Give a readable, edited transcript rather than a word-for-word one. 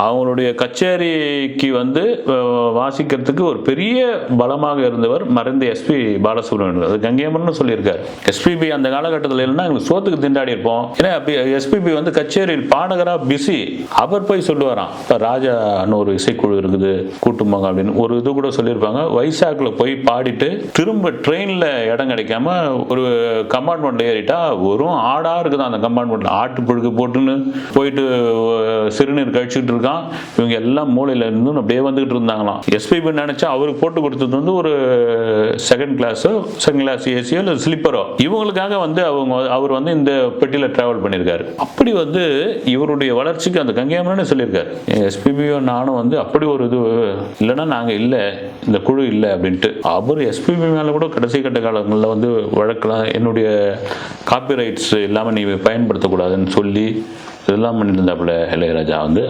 அவங்களுடைய கச்சேரிக்கு வந்து வாசிக்கிறதுக்கு ஒரு பெரிய பலமாக இருந்தவர் மறைந்த எஸ்பி பாலசுப்ரமணியன். அது கங்கையமரன் சொல்லியிருக்காரு. எஸ்பிபி அந்த காலகட்டத்தில் இல்லைன்னா எங்களுக்கு சோத்துக்கு திண்டாடி இருப்போம். ஏன்னா எஸ்பிபி வந்து கச்சேரியில் பாடகராக பிஸி. அவர் போய் சொல்லுவாராம், இப்போ ராஜான்னு ஒரு இசைக்குழு இருக்குது கூட்டுமாங்க அப்படின்னு ஒரு இது கூட சொல்லியிருப்பாங்க. வைசாக்கில் போய் பாடிட்டு திரும்ப ட்ரெயினில் இடம் கிடைக்காம ஒரு கம்பார்ட்மெண்ட்ல ஏறிட்டா வெறும் ஆடா இருக்குது அந்த கம்பார்ட்மெண்ட்ல. ஆட்டு புழுக்கு போட்டுன்னு போயிட்டு சிறுநீர் கழிச்சுட்டு இருக்கான். இவங்க எல்லாம் மூலையில இருந்து அப்படியே வந்துகிட்டு இருந்தாங்களாம். எஸ்பிபி நினைச்சா அவருக்கு போட்டு கொடுத்தது வந்து ஒரு செகண்ட் கிளாஸ் ஏசியோ இல்லை ஸ்லீப்பரோ. இவங்களுக்காக வந்து அவர் வந்து இந்த பெட்டியில டிராவல் பண்ணியிருக்காரு. அப்படி வந்து இவருடைய வளர்ச்சிக்கு அந்த கங்கையமரனே சொல்லியிருக்காரு, எஸ்பிபியோ நானும் வந்து அப்படி ஒரு இது இல்லைன்னா நாங்க இல்லை, இந்த குழு இல்லை அப்படின்ட்டு. அவர் எஸ்பிபி மேல கூட கடைசி கட்ட காலங்களில் வந்து வழக்கெல்லாம் என்னுடைய காப்பிரைட்ஸ் இல்லாமல் நீ பயன்படுத்தக்கூடாதுன்னு சொல்லி இதெல்லாம் பண்ணிட்டு இருந்தாப்புல இளையராஜா வந்து.